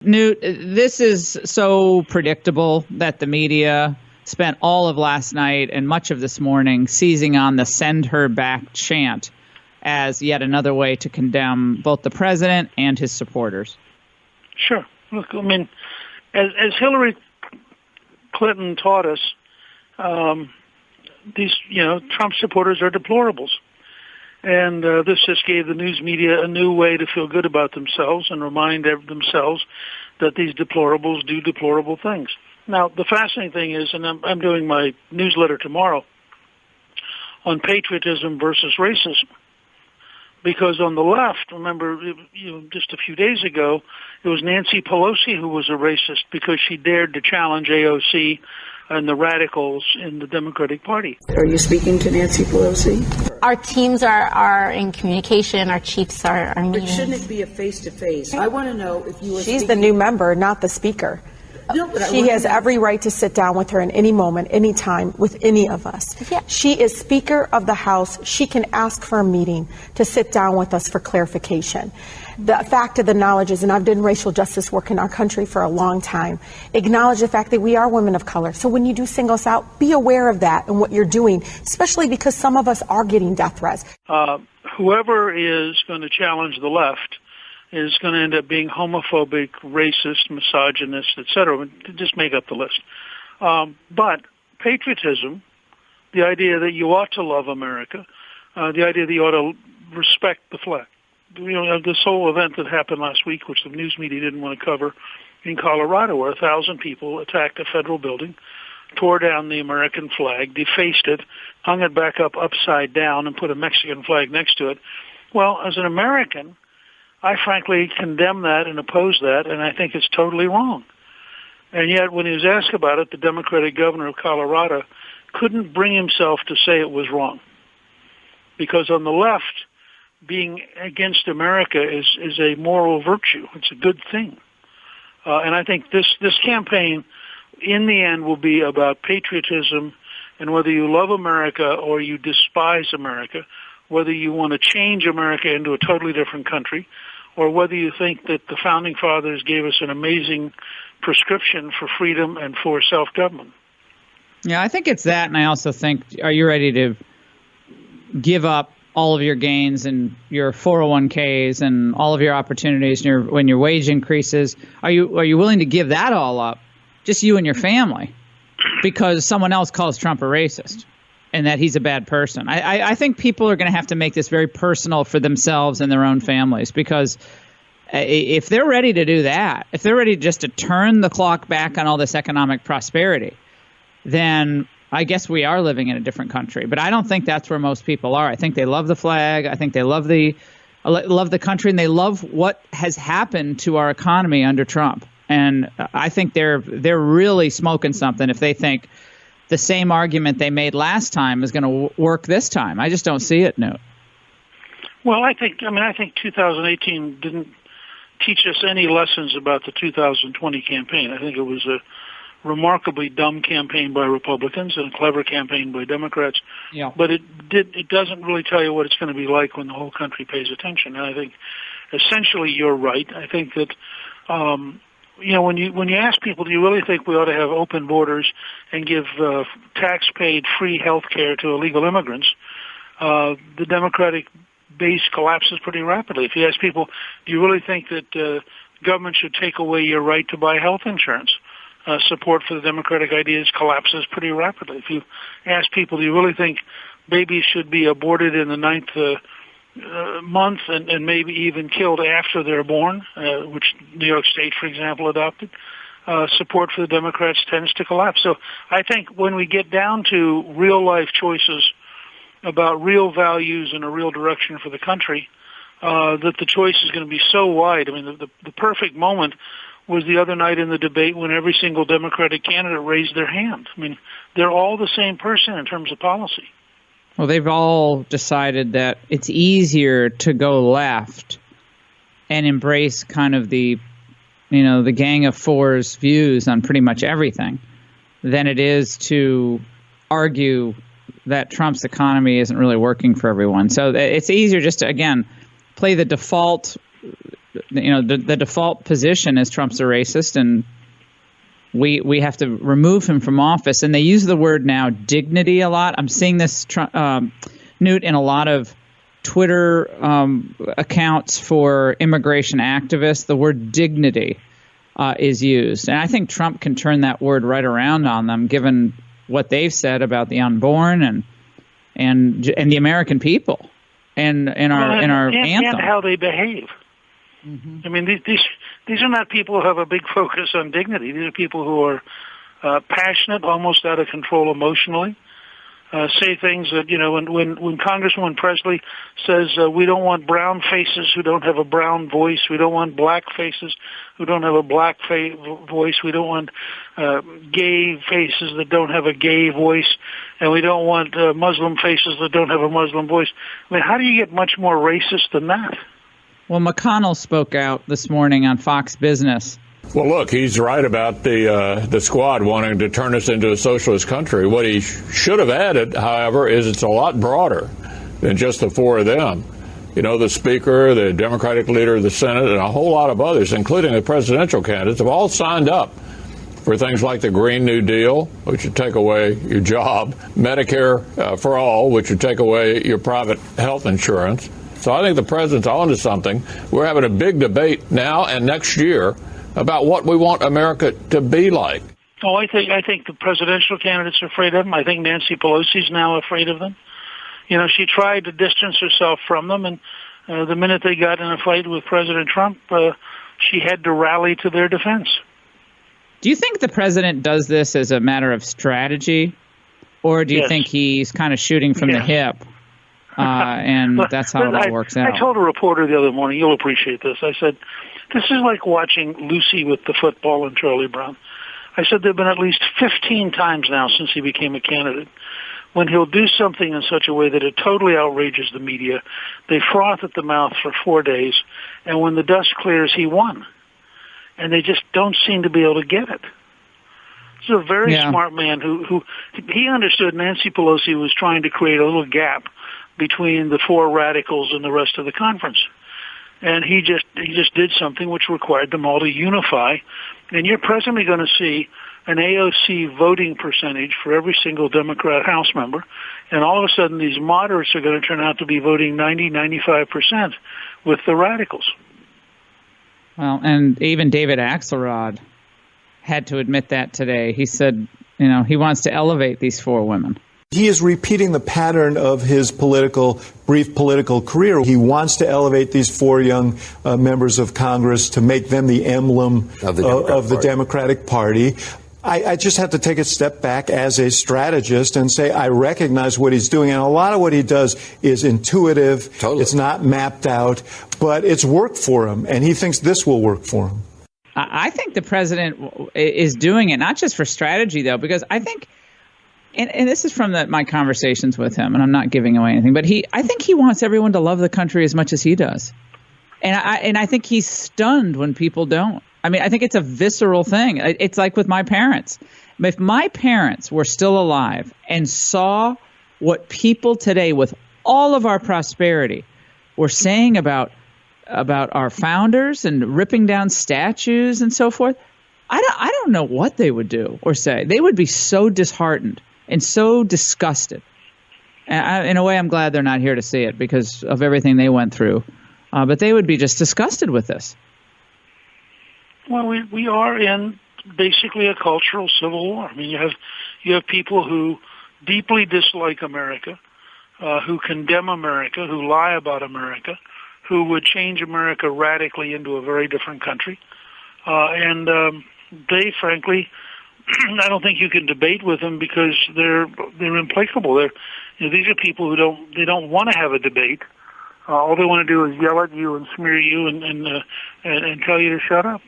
Newt, this is so predictable that the media spent all of last night and much of this morning seizing on the "send her back" chant as yet another way to condemn both the president and his supporters. Sure. Look, I mean, as Hillary Clinton taught us, these, Trump supporters are deplorables. And this just gave the news media a new way to feel good about themselves and remind themselves that these deplorables do deplorable things. Now, the fascinating thing is, and I'm doing my newsletter tomorrow on patriotism versus racism, because on the left, remember, just a few days ago, it was Nancy Pelosi who was a racist because she dared to challenge AOC and the radicals in the Democratic Party. Are you speaking to Nancy Pelosi? Our teams are in communication. Our chiefs are meeting. But shouldn't it be a face-to-face? I want to know if you were She's the new member, not the speaker. No, but she has every right to sit down with her in any moment, any time, with any of us. Yeah. She is Speaker of the House. She can ask for a meeting to sit down with us for clarification. The fact of the knowledge is, and I've done racial justice work in our country for a long time, acknowledge the fact that we are women of color. So when you do single us out, be aware of that and what you're doing, especially because some of us are getting death threats. Whoever is going to challenge the left is going to end up being homophobic, racist, misogynist, etc. Just make up the list. But patriotism, the idea that you ought to love America, the idea that you ought to respect the flag. This whole event that happened last week, which the news media didn't want to cover, in Colorado, where 1,000 people attacked a federal building, tore down the American flag, defaced it, hung it back up upside down, and put a Mexican flag next to it. Well, as an American, I frankly condemn that and oppose that, and I think it's totally wrong. And yet, when he was asked about it, the Democratic governor of Colorado couldn't bring himself to say it was wrong. Because on the left, being against America is a moral virtue. It's a good thing. And I think this campaign, in the end, will be about patriotism and whether you love America or you despise America, whether you want to change America into a totally different country, or whether you think that the Founding Fathers gave us an amazing prescription for freedom and for self-government. Yeah, I think it's that, and I also think, are you ready to give up all of your gains and your 401ks and all of your opportunities and when your wage increases? Are you willing to give that all up, just you and your family, because someone else calls Trump a racist and that he's a bad person? I think people are going to have to make this very personal for themselves and their own families, because if they're ready to do that, if they're ready just to turn the clock back on all this economic prosperity, then I guess we are living in a different country. But I don't think that's where most people are. I think they love the flag. I think they love the country, and they love what has happened to our economy under Trump. And I think they're really smoking something if they think the same argument they made last time is going to work this time. I just don't see it, Newt. Well, I think 2018 didn't teach us any lessons about the 2020 campaign. I think it was a remarkably dumb campaign by Republicans and a clever campaign by Democrats. Yeah. But it doesn't really tell you what it's going to be like when the whole country pays attention. And I think essentially you're right. I think that when you ask people, do you really think we ought to have open borders and give tax-paid free health care to illegal immigrants, the Democratic base collapses pretty rapidly. If you ask people, do you really think that government should take away your right to buy health insurance, support for the Democratic ideas collapses pretty rapidly. If you ask people, do you really think babies should be aborted in the 9th month and maybe even killed after they're born, which New York State, for example, adopted, support for the Democrats tends to collapse. So I think when we get down to real-life choices about real values and a real direction for the country, that the choice is going to be so wide. I mean, the perfect moment was the other night in the debate when every single Democratic candidate raised their hand. I mean, they're all the same person in terms of policy. Well, they've all decided that it's easier to go left and embrace kind of the Gang of Four's views on pretty much everything than it is to argue that Trump's economy isn't really working for everyone. So it's easier just to, again, play the default the default position is Trump's a racist, and we have to remove him from office. And they use the word now dignity a lot. I'm seeing this, Newt, in a lot of Twitter accounts for immigration activists. The word dignity is used. And I think Trump can turn that word right around on them, given what they've said about the unborn and the American people and our anthem. And how they behave. Mm-hmm. I mean, these are not people who have a big focus on dignity. These are people who are passionate, almost out of control emotionally. Say things that, when Congresswoman Presley says we don't want brown faces who don't have a brown voice, we don't want black faces who don't have a black voice, we don't want gay faces that don't have a gay voice, and we don't want Muslim faces that don't have a Muslim voice. I mean, how do you get much more racist than that? Well, McConnell spoke out this morning on Fox Business. Well, look, he's right about the squad wanting to turn us into a socialist country. What he should have added, however, is it's a lot broader than just the four of them. The Speaker, the Democratic leader of the Senate, and a whole lot of others, including the presidential candidates, have all signed up for things like the Green New Deal, which would take away your job, Medicare for all, which would take away your private health insurance. So I think the president's onto something. We're having a big debate now and next year about what we want America to be like. Oh, I think the presidential candidates are afraid of them. I think Nancy Pelosi's now afraid of them. She tried to distance herself from them, and the minute they got in a fight with President Trump, she had to rally to their defense. Do you think the president does this as a matter of strategy, or do you think he's kind of shooting from the hip, and that's how it all works out? I told a reporter the other morning, you'll appreciate this, I said, this is like watching Lucy with the football and Charlie Brown. I said there have been at least 15 times now since he became a candidate when he'll do something in such a way that it totally outrages the media. They froth at the mouth for 4 days, and when the dust clears, he won. And they just don't seem to be able to get it. This is a very smart man who he understood Nancy Pelosi was trying to create a little gap between the four radicals and the rest of the conference. And he just did something which required them all to unify. And you're presently going to see an AOC voting percentage for every single Democrat House member. And all of a sudden, these moderates are going to turn out to be voting 95% with the radicals. Well, and even David Axelrod had to admit that today. He said, he wants to elevate these four women. He is repeating the pattern of his brief political career. He wants to elevate these four young members of Congress to make them the emblem of the Democratic Party. I just have to take a step back as a strategist and say I recognize what he's doing. And a lot of what he does is intuitive. Totally. It's not mapped out, but it's worked for him. And he thinks this will work for him. I think the president is doing it, not just for strategy, though, because I think and this is from my conversations with him, and I'm not giving away anything, but I think he wants everyone to love the country as much as he does. And I think he's stunned when people don't. I mean, I think it's a visceral thing. It's like with my parents. If my parents were still alive and saw what people today, with all of our prosperity, were saying about our founders and ripping down statues and so forth, I don't know what they would do or say. They would be so disheartened and so disgusted. And in a way, I'm glad they're not here to see it because of everything they went through. But they would be just disgusted with this. Well, we are in basically a cultural civil war. I mean, you have people who deeply dislike America, who condemn America, who lie about America, who would change America radically into a very different country. And they, frankly, I don't think you can debate with them because they're implacable. These are people who don't want to have a debate. All they want to do is yell at you and smear you and tell you to shut up.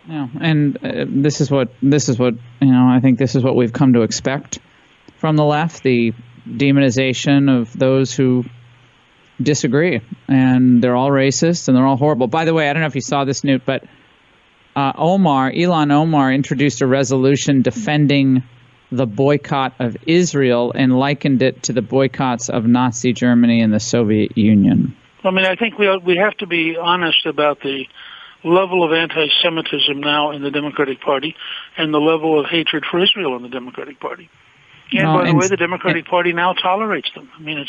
Yeah, and this is what I think this is what we've come to expect from the left: the demonization of those who disagree, and they're all racist and they're all horrible. By the way, I don't know if you saw this, Newt, but Ilhan Omar introduced a resolution defending the boycott of Israel and likened it to the boycotts of Nazi Germany and the Soviet Union. I mean, I think we have to be honest about the level of anti-Semitism now in the Democratic Party and the level of hatred for Israel in the Democratic Party. And by the way, the Democratic Party now tolerates them. I mean,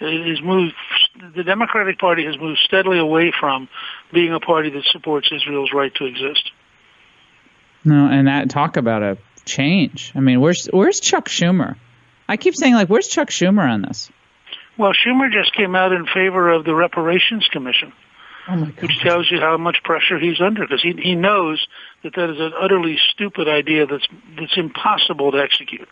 the Democratic Party has moved steadily away from being a party that supports Israel's right to exist. No, and that talk about a change. I mean, where's Chuck Schumer? I keep saying, like, where's Chuck Schumer on this? Well, Schumer just came out in favor of the Reparations Commission, which tells you how much pressure he's under, because he knows that is an utterly stupid idea that's impossible to execute.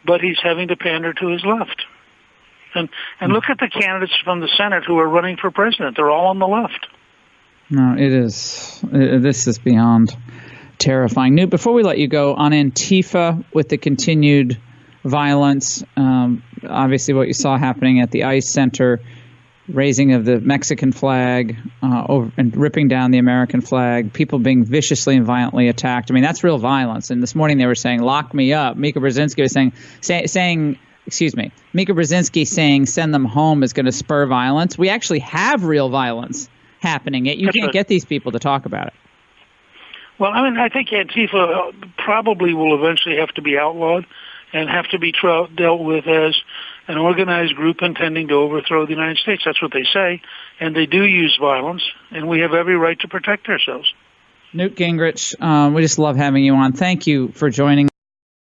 But he's having to pander to his left. And look at the candidates from the Senate who are running for president. They're all on the left. No, it is. This is beyond terrifying. Newt, before we let you go, on Antifa with the continued violence, obviously what you saw happening at the ICE Center, raising of the Mexican flag and ripping down the American flag, people being viciously and violently attacked. I mean, that's real violence. And this morning they were saying, lock me up. Mika Brzezinski was saying, Mika Brzezinski saying send them home is going to spur violence. We actually have real violence happening. You can't get these people to talk about it. Well, I mean, I think Antifa probably will eventually have to be outlawed and have to be dealt with as an organized group intending to overthrow the United States. That's what they say, and they do use violence, and we have every right to protect ourselves. Newt Gingrich, we just love having you on. Thank you for joining